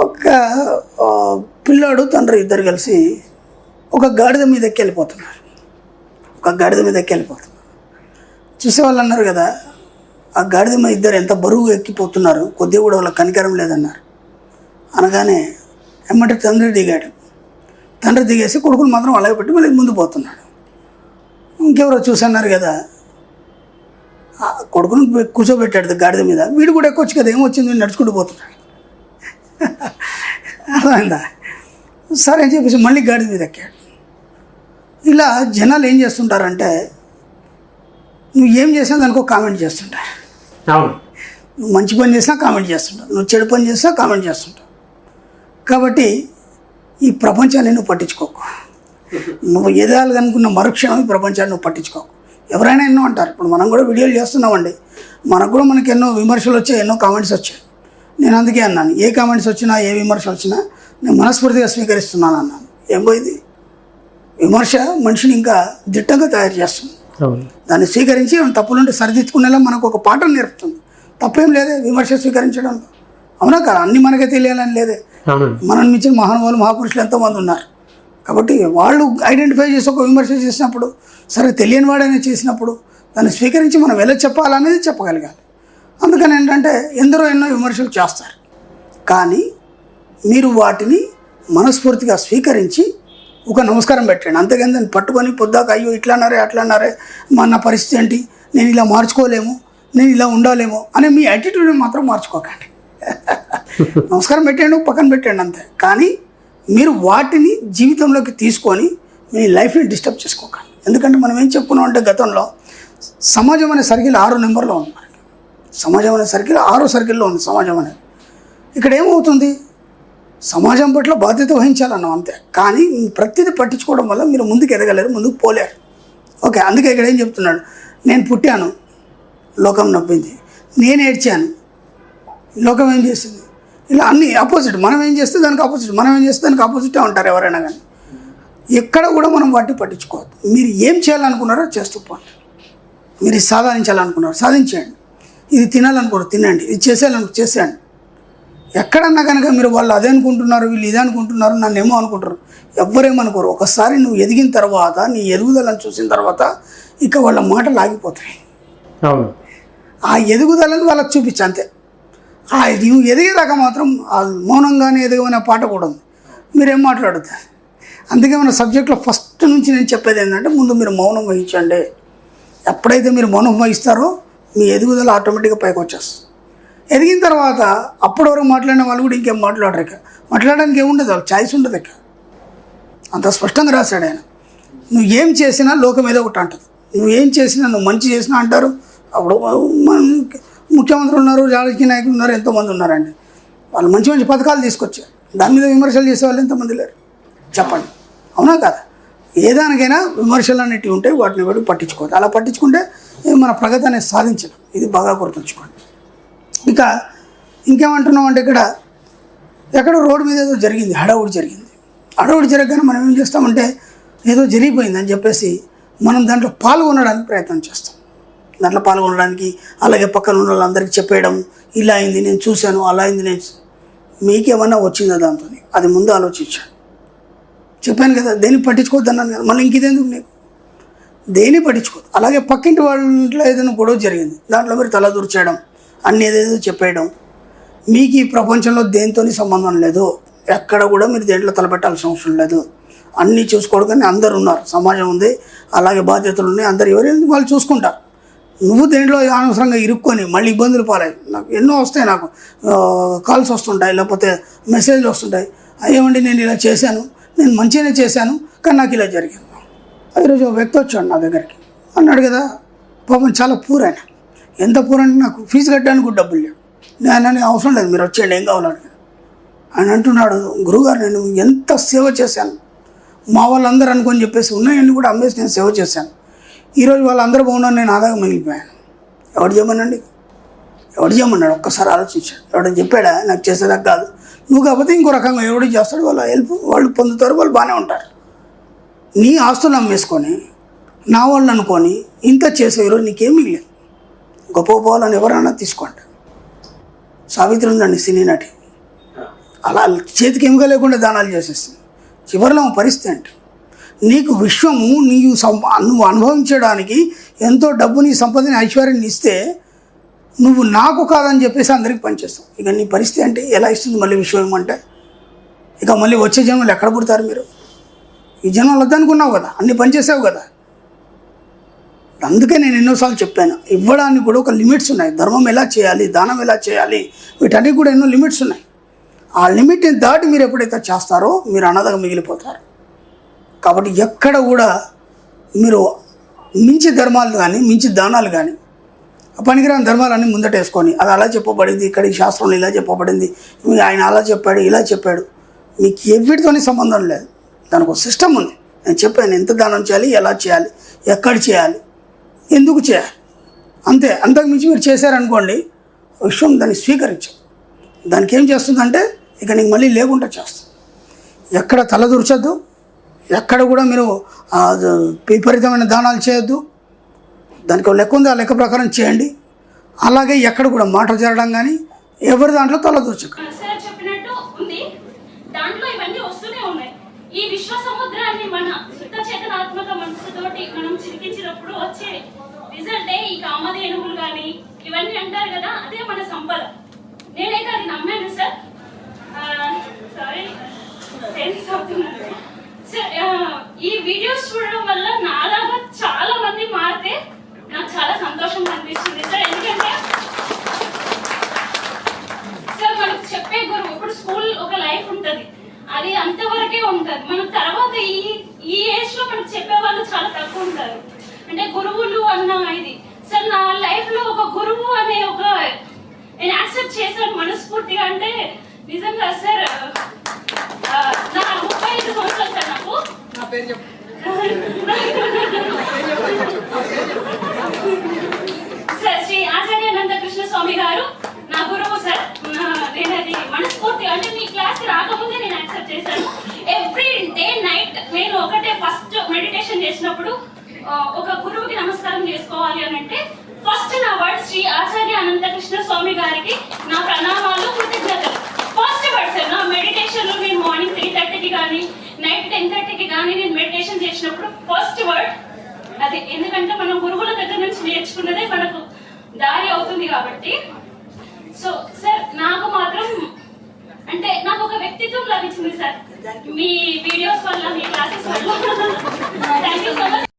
ఒక పిల్లాడు తండ్రి ఇద్దరు కలిసి ఒక గాడిద మీద ఎక్కిపోతున్నారు. చూసేవాళ్ళు అన్నారు కదా, ఆ గాడిద మీద ఇద్దరు ఎంత బరువు ఎక్కిపోతున్నారు, కొద్దిగా కూడా వాళ్ళకి కనికరం లేదన్నారు. అనగానే ఎమ్మటి తండ్రి దిగాడు. తండ్రి దిగేసి కొడుకులు మాత్రం అలాగే పెట్టి మళ్ళీ ముందు పోతున్నాడు. ఇంకెవరో చూసన్నారు కదా, కొడుకును కూర్చోబెట్టాడు గాడిద మీద, వీడు కూడా ఎక్కొచ్చు కదా, ఏమొచ్చింది నడుచుకుంటూ పోతున్నాడు. అర్థమైందా? సరే అని చెప్పేసి మళ్ళీ గాడిద మీద ఎక్కాడు. ఇలా జనాలు ఏం చేస్తుంటారంటే, నువ్వు ఏం చేసినా దానికి ఒక కామెంట్ చేస్తుంటారు. నువ్వు మంచి పని చేసినా కామెంట్ చేస్తుంటావు, నువ్వు చెడు పని చేసినా కామెంట్ చేస్తుంటావు. కాబట్టి ఈ ప్రపంచాన్ని నువ్వు పట్టించుకోకు. నువ్వు ఎదగాలి అనుకున్న మరుక్షణం ఈ ప్రపంచాన్ని నువ్వు పట్టించుకోకు. ఎవరైనా ఎన్నో అంటారు. ఇప్పుడు మనం కూడా వీడియోలు చేస్తున్నామండి, మనకి ఎన్నో విమర్శలు వచ్చాయి, ఎన్నో కామెంట్స్ వచ్చాయి. నేను అందుకే అన్నాను, ఏ కామెంట్స్ వచ్చినా ఏ విమర్శ వచ్చినా నేను మనస్ఫూర్తిగా స్వీకరిస్తున్నాను అన్నాను. ఏం పోయింది? విమర్శ మనిషిని ఇంకా దిట్టంగా తయారు చేస్తుంది. దాన్ని స్వీకరించి తప్పులుంటే సరిదిద్దుకునేలా మనకు ఒక పాఠం నేర్పుతుంది. తప్పేం లేదే విమర్శ స్వీకరించడంలో, అవునా కదా? అన్నీ మనకే తెలియాలని లేదే. మనం మించిన మహానుభావులు మహాపురుషులు ఎంతోమంది ఉన్నారు. కాబట్టి వాళ్ళు ఐడెంటిఫై చేసి ఒక విమర్శ చేసినప్పుడు, సరే తెలియని వాడైనా చేసినప్పుడు దాన్ని స్వీకరించి మనం ఎలా చెప్పాలనేది చెప్పగలగాలి. అందుకని ఏంటంటే ఎందరో ఎన్నో విమర్శలు చేస్తారు, కానీ మీరు వాటిని మనస్ఫూర్తిగా స్వీకరించి ఒక నమస్కారం పెట్టండి. అంతేగాని దాన్ని పట్టుకొని పొద్దాక అయ్యో ఇట్లా అన్నారే నా పరిస్థితి ఏంటి, నేను ఇలా మార్చుకోలేము, నేను ఇలా ఉండాలేమో అనే మీ యాటిట్యూడ్ని మాత్రం మార్చుకోకండి. నమస్కారం పెట్టండి, పక్కన పెట్టండి అంతే. కానీ మీరు వాటిని జీవితంలోకి తీసుకొని మీ లైఫ్ని డిస్టర్బ్ చేసుకోకండి. ఎందుకంటే మనం ఏం చెప్పుకున్నాం అంటే, గతంలో సమాజం అనే సర్కిల్ 6 నెంబర్లో ఉంది. మనకి సమాజం అనే సర్కిల్ 6 సర్కిల్లో ఉంది సమాజం అనేది. ఇక్కడ ఏమవుతుంది, సమాజం పట్ల బాధ్యత వహించాలన్నాం అంతే. కానీ ప్రతిదీ పట్టించుకోవడం వల్ల మీరు ముందుకు ఎదగలేరు, ముందుకు పోలేరు. ఓకే, అందుకే ఇక్కడ ఏం చెప్తున్నాడు, నేను పుట్టాను, లోకం నవ్వింది, నేను ఏడ్చాను, లోకం ఏం చేస్తుంది. ఇలా అన్నీ ఆపోజిట్. మనం ఏం చేస్తే దానికి ఆపోజిట్, మనం ఏం చేస్తే దానికి ఆపోజిటే ఉంటారు ఎవరైనా కానీ. ఎక్కడ కూడా మనం వాటిని పట్టించుకోవద్దు. మీరు ఏం చేయాలనుకున్నారో చేస్తూ పోండి. మీరు ఇది సాధించాలనుకున్నారు సాధించండి, ఇది తినాలనుకున్నారు తినండి, ఇది చేసేయండి. ఎక్కడన్నా కనుక మీరు వాళ్ళు అదే అనుకుంటున్నారు, వీళ్ళు ఇదే అనుకుంటున్నారు, నన్ను ఏమో అనుకుంటారు, ఎవ్వరేమనుకోరు. ఒకసారి నువ్వు ఎదిగిన తర్వాత, నీ ఎదుగుదలను చూసిన తర్వాత ఇక వాళ్ళ మాటలు ఆగిపోతాయి. ఆ ఎదుగుదలను వాళ్ళకి చూపించు అంతే. నువ్వు ఎదిగేదాకా మాత్రం మౌనంగానే ఎదగమనే పాట కూడా ఉంది, మీరేం మాట్లాడుతారు. అందుకే మన సబ్జెక్ట్లో ఫస్ట్ నుంచి నేను చెప్పేది ఏంటంటే, ముందు మీరు మౌనం వహించండి. ఎప్పుడైతే మీరు మౌనం వహిస్తారో మీ ఎదుగుదల ఆటోమేటిక్గా పైకి వచ్చేస్తుంది. ఎదిగిన తర్వాత అప్పటి వరకు మాట్లాడిన వాళ్ళు కూడా ఇంకేం మాట్లాడరు. ఇక మాట్లాడడానికి ఏముండదు, వాళ్ళు ఛాయిస్ ఉండదు. ఇక అంత స్పష్టంగా రాశాడు ఆయన. నువ్వు ఏం చేసినా లోకం ఏదో ఒకటి అంటుంది. నువ్వు ఏం చేసినా, నువ్వు మంచి చేసినా అంటారు. అప్పుడు ముఖ్యమంత్రులు ఉన్నారు, రాజకీయ నాయకులు ఉన్నారు, ఎంతోమంది ఉన్నారండి. వాళ్ళు మంచి మంచి పథకాలు తీసుకొచ్చారు, దాని మీద విమర్శలు చేసే వాళ్ళు ఎంతమంది లేరు చెప్పండి, అవునా కదా? ఏదానికైనా విమర్శలు అనేటివి ఉంటాయి, వాటిని కూడా పట్టించుకోవద్దు. అలా పట్టించుకుంటే మన ప్రగతి అనేది సాధించడం, ఇది బాగా గుర్తుంచుకోండి. ఇక ఇంకేమంటున్నాం అంటే, ఎక్కడో రోడ్డు మీద ఏదో జరిగింది, హడావుడి జరగగానే మనం ఏం చేస్తామంటే, ఏదో జరిగిపోయిందని చెప్పేసి మనం దాంట్లో పాల్గొనడానికి ప్రయత్నం చేస్తాం. దాంట్లో పాల్గొనడానికి, అలాగే పక్కన ఉన్న వాళ్ళందరికీ చెప్పేయడం, ఇలా అయింది నేను చూశాను, అలా అయింది నేను. మీకేమన్నా వచ్చిందా దాంతో? అది ముందు ఆలోచించాను. చెప్పాను కదా, దేన్ని పట్టించుకోవద్దు అన్నాను కదా, మళ్ళీ ఇంకేందుకు నీకు, దేన్ని పట్టించుకోవద్దు. అలాగే పక్కింటి వాళ్ళ ఇంట్లో ఏదైనా గొడవ జరిగింది, దాంట్లో మీరు తల దూర్చేయడం, అన్నీ ఏదేదో చెప్పేయడం. మీకు ఈ ప్రపంచంలో దేనితో సంబంధం లేదు, ఎక్కడ కూడా మీరు దేంట్లో తలపెట్టాల్సిన అవసరం లేదు. అన్నీ చూసుకోవడానికి అందరు ఉన్నారు, సమాజం ఉంది, అలాగే బాధ్యతలు ఉన్నాయి, అందరు ఎవరు వాళ్ళు చూసుకుంటారు. నువ్వు దేంట్లో అనవసరంగా ఇరుక్కొని మళ్ళీ ఇబ్బందులు పాలయ్యి. నాకు ఎన్నో వస్తాయి, నాకు కాల్స్ వస్తుంటాయి, లేకపోతే మెసేజ్లు వస్తుంటాయి, అయ్యేమండి నేను ఇలా చేశాను, నేను మంచిగానే చేశాను, కానీ నాకు ఇలా జరిగింది. ఈరోజు ఒక వ్యక్తి వచ్చాడు నా దగ్గరికి, అన్నాడు కదా, పాపం చాలా పూర్ ఆయన. ఎంత పూర్ అంటే నాకు ఫీజు కట్టడానికి కూడా డబ్బులు లేవు. నేను అవసరం లేదు, మీరు వచ్చేయండి, ఏం కావాలని. ఆయన అంటున్నాడు, గురువుగారు నేను ఎంత సేవ చేశాను, మా వాళ్ళందరూ అనుకొని చెప్పేసి ఉన్నాయన్నీ కూడా అమ్మేసి నేను సేవ చేశాను. ఈరోజు వాళ్ళందరూ బాగున్నారు, నేను ఆదాగా మిగిలిపోయాను. ఎవడు చేయమన్నాడు? ఒక్కసారి ఆలోచించాడు. ఎవడని చెప్పాడా నాకు చేసేదాకా కాదు, నువ్వు కాకపోతే ఇంకో రకంగా ఎవడు చేస్తాడు, వాళ్ళ హెల్ప్ వాళ్ళు పొందుతారు, వాళ్ళు బాగానే ఉంటారు. నీ ఆస్తులు అమ్మేసుకొని నా వాళ్ళు అనుకొని ఇంత చేసే ఈరోజు నీకేం మిగిలేదు. గొప్ప పోవాలని ఎవరైనా తీసుకోండి. సావిత్రి ఉందండి, సినీ నటి, అలా చేతికి ఎముక లేకుండా దానాలు చేసేస్తుంది. చివరిలో పరిస్థితి అంటే నీకు విశ్వము నువ్వు అనుభవించడానికి ఎంతో డబ్బు నీ సంపదని ఐశ్వర్యాన్ని ఇస్తే నువ్వు నాకు కాదని చెప్పేసి అందరికి పనిచేస్తావు. ఇక నీ పరిస్థితి అంటే ఎలా ఇస్తుంది మళ్ళీ విశ్వం అంటే? ఇక మళ్ళీ వచ్చే జన్మలు ఎక్కడ పుడతారు మీరు? ఈ జన్మలు వద్దనుకున్నావు కదా, అన్ని పనిచేసావు కదా. అందుకే నేను ఎన్నోసార్లు చెప్పాను, ఇవ్వడానికి కూడా ఒక లిమిట్స్ ఉన్నాయి. ధర్మం ఎలా చేయాలి, దానం ఎలా చేయాలి, వీటన్నిటి కూడా ఎన్నో లిమిట్స్ ఉన్నాయి. ఆ లిమిట్ని దాటి మీరు ఎప్పుడైతే చేస్తారో మీరు అనాథగా మిగిలిపోతారు. కాబట్టి ఎక్కడ కూడా మీరు మించి ధర్మాలు కానీ మించి దానాలు కానీ పనికిరాని ధర్మాలన్నీ ముందటేసుకొని అది అలా చెప్పబడింది, ఇక్కడ ఈ శాస్త్రంలో ఇలా చెప్పబడింది, ఆయన అలా చెప్పాడు ఇలా చెప్పాడు, మీకు ఎవరితోనే సంబంధం లేదు. దానికి ఒక సిస్టమ్ ఉంది. నేను చెప్పాను ఎంత దానం చేయాలి, ఎలా చేయాలి, ఎక్కడ చేయాలి, ఎందుకు చేయాలి, అంతే. అంతకు మించి మీరు చేశారనుకోండి విశ్వం దాన్ని స్వీకరించాం. దానికి ఏం చేస్తుందంటే ఇక నీకు మళ్ళీ లేకుండా చేస్తుంది. ఎక్కడ తలదూర్చొద్దు, ఎక్కడ కూడా మీరు విపరీతమైన దానాలు చేయొద్దు. దానికి ఒక లెక్క ఉంది, ఆ లెక్క ప్రకారం చేయండి. అలాగే ఎక్కడ కూడా మాట జరగడం కానీ ఎవరి దాంట్లో తలదూర్చక. ఈ విశ్వ సముద్రాన్ని మన శుద్ధ చేతనాత్మక మనసుతోటి మనం చిరికించినప్పుడు వచ్చే రిజల్టే ఈ కామధేనువులు కానీ ఇవన్నీ అంటారు కదా, అదే మన సంపద. నేనైతే అది నమ్మాను సార్. ఈ వీడియోస్ చూడడం వల్ల నాలాగా చాలా మంది మారితే నాకు చాలా సంతోషం అనిపిస్తుంది సార్. ఎందుకంటే సార్ మనకు చెప్పే గురువు, ఇప్పుడు స్కూల్ ఒక లైఫ్ ఉంటుంది, అది అంతవరకే ఉంటుంది. మన తర్వాత ఈ ఏజ్ లో మనకు చెప్పే వాళ్ళు చాలా తక్కువ ఉంటారు. అంటే గురువులు అన్న ఇది సార్ నా లైఫ్ లో ఒక గురువు అనే ఒక నేను యాక్సెప్ట్ చేశాను మనస్ఫూర్తిగా. అంటే నిజంగా సార్ నా 35 సంవత్సరాలు సార్. నాకు నా పేరు చెప్పు సార్. శ్రీ ఆచార్య అనంతకృష్ణ స్వామి గారు నా గురువు సార్. నేను అది మనస్ఫూర్తిగా అంటే మీ క్లాస్ రాకముందే నేను యాక్సెప్ట్ చేశాను. ఎవ్రీ డే నైట్ నేను ఒకటే ఫస్ట్ మెడిటేషన్ చేసినప్పుడు ఒక గురువుకి నమస్కారం చేసుకోవాలి అని అంటే ఫస్ట్ నా వర్డ్ శ్రీ ఆచార్య అనంతకృష్ణ స్వామి గారికి నా ప్రణామాలు, కృతజ్ఞతలు. ఫస్ట్ వర్డ్ సార్ నా మెడిటేషన్ లో. నేను మార్నింగ్ 3:30కి కానీ నైట్ 10:30కి కానీ నేను మెడిటేషన్ చేసినప్పుడు ఫస్ట్ వర్డ్ అదే. ఎందుకంటే మనం గురువుల దగ్గర నుంచి నేర్చుకున్నదే మనకు దారి అవుతుంది కాబట్టి. సో సార్ నాకు మాత్రం అంటే నాకు ఒక వ్యక్తిత్వం లభించింది సార్ మీ వీడియోస్ వల్ల, మీ క్లాసెస్ వల్ల. Thank you so much.